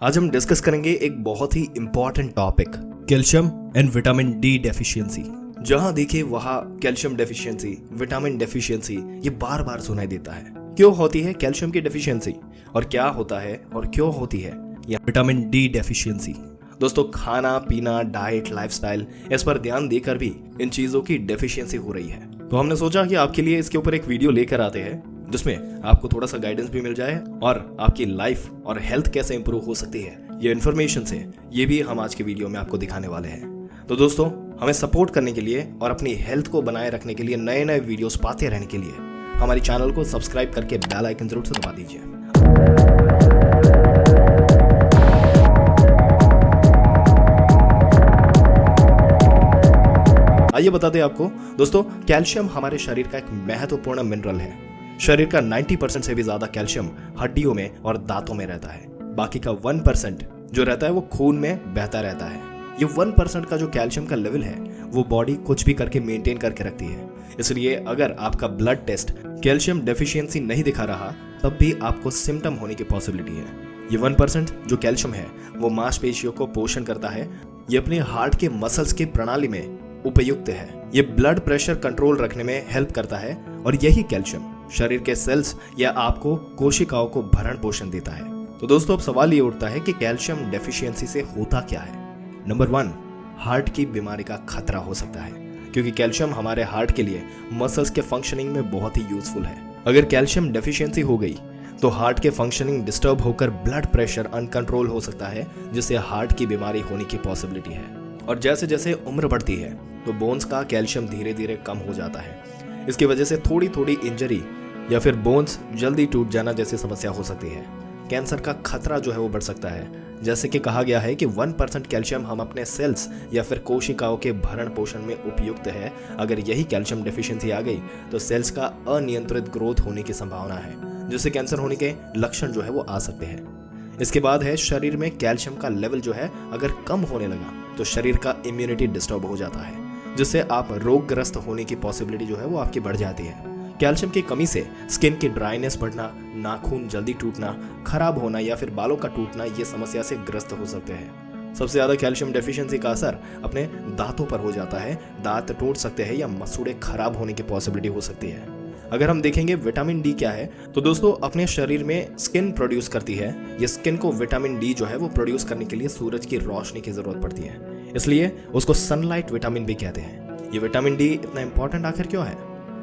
आज हम डिस्कस करेंगे एक बहुत ही important topic, calcium and vitamin D deficiency. जहां देखे वहां कैल्शियम डेफिशिएंसी, विटामिन डेफिशिएंसी ये बार बार सुनाई देता है। क्यों होती है कैल्शियम की डेफिशिएंसी और क्या होता है और क्यों होती है या विटामिन डी डेफिशिएंसी? दोस्तों, खाना पीना, डाइट, लाइफस्टाइल, इस पर ध्यान देकर भी इन चीजों की डेफिशिएंसी हो रही है। तो हमने सोचा कि आपके लिए इसके ऊपर एक वीडियो लेकर आते हैं जिसमें आपको थोड़ा सा गाइडेंस भी मिल जाए और आपकी लाइफ और हेल्थ कैसे इंप्रूव हो सकती है ये इन्फॉर्मेशन से, ये भी हम आज के वीडियो में आपको दिखाने वाले हैं। तो दोस्तों, हमें सपोर्ट करने के लिए और अपनी हेल्थ को बनाए रखने के लिए, नए नए वीडियोस पाते रहने के लिए हमारे चैनल को सब्सक्राइब करके बेल आइकन जरूर से दबा दीजिए। आइए बताते हैं आपको। दोस्तों, कैल्शियम हमारे शरीर का एक महत्वपूर्ण मिनरल है। शरीर का 90% से भी ज्यादा कैल्शियम हड्डियों में और दांतों में रहता है। बाकी का 1% जो रहता है वो खून में बहता रहता है। ये 1% का जो कैल्शियम का लेवल है वो बॉडी कुछ भी करके मेंटेन करके रखती है। इसलिए अगर आपका ब्लड टेस्ट कैल्शियम डेफिशिएंसी नहीं दिखा रहा तब भी आपको सिम्टम होने की पॉसिबिलिटी है। ये 1% जो कैल्शियम है वो मांसपेशियों को पोषण करता है। ये अपने हार्ट के मसल्स की प्रणाली में उपयुक्त है। ये ब्लड प्रेशर कंट्रोल रखने में हेल्प करता है और यही कैल्शियम शरीर के सेल्स या आपको कोशिकाओं को भरण पोषण देता है। तो दोस्तों, अब सवाल ये उठता है कि कैल्शियम डेफिशिएंसी से होता क्या है। नंबर 1, हार्ट की बीमारी का खतरा हो सकता है, क्योंकि कैल्शियम हमारे हार्ट के लिए मसल्स के फंक्शनिंग में बहुत ही यूजफुल है। अगर कैल्शियम डेफिशिएंसी हो गई तो हार्ट के फंक्शनिंग डिस्टर्ब होकर ब्लड प्रेशर अनकंट्रोल हो सकता है, जिससे हार्ट की बीमारी होने की पॉसिबिलिटी है। और जैसे जैसे उम्र बढ़ती है तो बोन्स का कैल्शियम धीरे धीरे कम हो जाता है। इसकी वजह से थोड़ी थोड़ी इंजरी या फिर बोन्स जल्दी टूट जाना जैसी समस्या हो सकती है। कैंसर का खतरा जो है वो बढ़ सकता है। जैसे कि कहा गया है कि 1% कैल्शियम हम अपने सेल्स या फिर कोशिकाओं के भरण पोषण में उपयुक्त है। अगर यही कैल्शियम डेफिशिएंसी आ गई तो सेल्स का अनियंत्रित ग्रोथ होने की संभावना है, जिससे कैंसर होने के लक्षण जो है वो आ सकते हैं। इसके बाद है शरीर में कैल्शियम का लेवल जो है अगर कम होने लगा तो शरीर का इम्यूनिटी डिस्टर्ब हो जाता है, जिससे आप रोगग्रस्त होने की पॉसिबिलिटी जो है वो आपकी बढ़ जाती है। कैल्शियम की कमी से स्किन की ड्राइनेस बढ़ना, नाखून जल्दी टूटना, खराब होना या फिर बालों का टूटना ये समस्या से ग्रस्त हो सकते हैं। सबसे ज्यादा कैल्शियम डेफिशिएंसी का असर अपने दांतों पर हो जाता है। दांत टूट सकते हैं या मसूड़े खराब होने की पॉसिबिलिटी हो सकती है। अगर हम देखेंगे विटामिन डी क्या है, तो दोस्तों अपने शरीर में स्किन प्रोड्यूस करती है। ये स्किन को विटामिन डी जो है वो प्रोड्यूस करने के लिए सूरज की रोशनी की जरूरत पड़ती है, इसलिए उसको सनलाइट विटामिन भी कहते हैं। ये विटामिन डी इतना इंपॉर्टेंट आखिर क्यों है?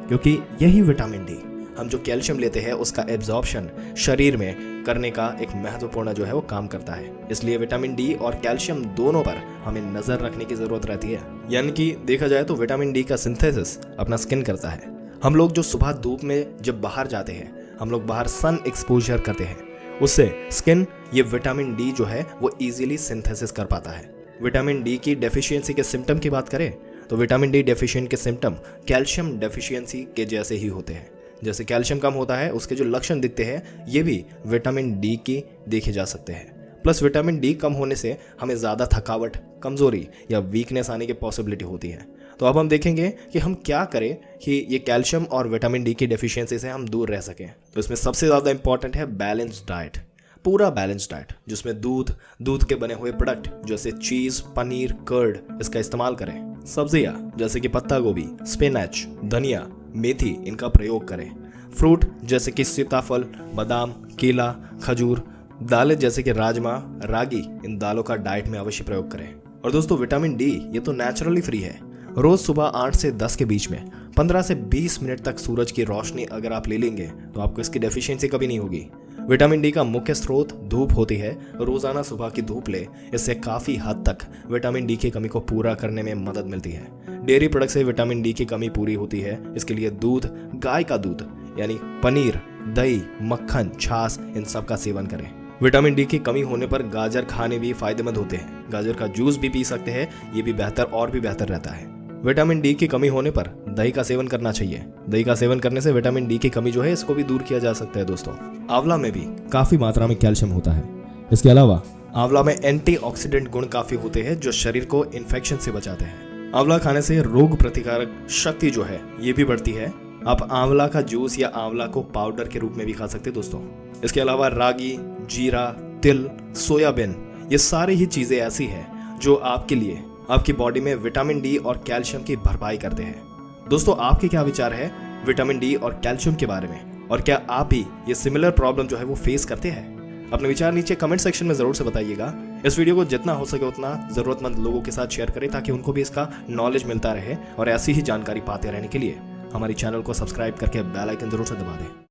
क्योंकि यही विटामिन डी हम जो कैल्शियम लेते हैं उसका एब्जॉर्प्शन शरीर में करने का एक महत्वपूर्ण जो है वो काम करता है। इसलिए विटामिन डी और कैल्शियम दोनों पर हमें नजर रखने की जरूरत रहती है। यानी कि देखा जाए तो विटामिन डी का सिंथेसिस अपना स्किन करता है। हम लोग जो सुबह धूप में जब बाहर जाते हैं, हम लोग बाहर सन एक्सपोजर करते हैं, उससे स्किन ये विटामिन डी जो है वो इजीली सिंथेसिस कर पाता है। विटामिन डी की डेफिशिएंसी के सिम्टम की बात करें तो विटामिन डी डेफिशिएंट के सिम्टम कैल्शियम डेफिशिएंसी के जैसे ही होते हैं। जैसे कैल्शियम कम होता है उसके जो लक्षण दिखते हैं ये भी विटामिन डी की देखे जा सकते हैं। प्लस विटामिन डी कम होने से हमें ज़्यादा थकावट, कमजोरी या वीकनेस आने की पॉसिबिलिटी होती है। तो अब हम देखेंगे कि हम क्या करें कि ये कैल्शियम और विटामिन डी की डेफिशिएंसी से हम दूर रह सकें। तो इसमें सबसे ज़्यादा इंपॉर्टेंट है बैलेंस्ड डाइट, पूरा बैलेंस डाइट, जिसमें दूध के बने हुए प्रोडक्ट जैसे चीज, पनीर, कर्ड इसका इस्तेमाल करें। सब्जियां जैसे कि पत्ता गोभी, स्पिनच, धनिया, मेथी इनका प्रयोग करें। फ्रूट जैसे कि सीताफल, बादाम, केला, खजूर, दालें जैसे कि राजमा, रागी, इन दालों का डाइट में अवश्य प्रयोग करें। और दोस्तों, विटामिन डी ये तो नेचुरली फ्री है। रोज सुबह 8 से 10 के बीच में 15 से 20 मिनट तक सूरज की रोशनी अगर आप ले लेंगे तो आपको इसकी डेफिशिएंसी कभी नहीं होगी। विटामिन डी का मुख्य स्रोत धूप होती है। रोजाना सुबह की धूप ले, इससे काफी हद तक विटामिन डी की कमी को पूरा करने में मदद मिलती है। डेयरी प्रोडक्ट से विटामिन डी की कमी पूरी होती है। इसके लिए दूध, गाय का दूध यानी पनीर, दही, मक्खन, छाछ इन सब का सेवन करें। विटामिन डी की कमी होने पर गाजर खाने भी फायदेमंद होते हैं। गाजर का जूस भी पी सकते हैं, ये भी बेहतर और भी बेहतर रहता है। विटामिन डी की कमी होने पर दही का सेवन करना चाहिए। दही का सेवन करने से विटामिन डी की कमी जो है इसको भी दूर किया जा सकता है। दोस्तों, आंवला में भी काफी मात्रा में कैल्शियम होता है। इसके अलावा आंवला में एंटीऑक्सीडेंट गुण काफी होते हैं जो शरीर को इन्फेक्शन से बचाते हैं। आंवला खाने से रोग प्रतिकारक शक्ति जो है ये भी बढ़ती है। आप आंवला का जूस या आंवला को पाउडर के रूप में भी खा सकते हैं दोस्तों। इसके अलावा रागी, जीरा, तिल, सोयाबीन, ये सारी ही चीजें ऐसी हैं जो आपके लिए आपकी बॉडी में विटामिन डी और कैल्शियम की भरपाई करते हैं। दोस्तों, आपके क्या विचार है विटामिन डी और कैल्शियम के बारे में, और क्या आप भी ये सिमिलर प्रॉब्लम जो है वो फेस करते हैं? अपने विचार नीचे कमेंट सेक्शन में जरूर से बताइएगा। इस वीडियो को जितना हो सके उतना जरूरतमंद लोगों के साथ शेयर करें ताकि उनको भी इसका नॉलेज मिलता रहे, और ऐसी ही जानकारी पाते रहने के लिए हमारी चैनल को सब्सक्राइब करके बेल आइकन जरूर से दबा दें।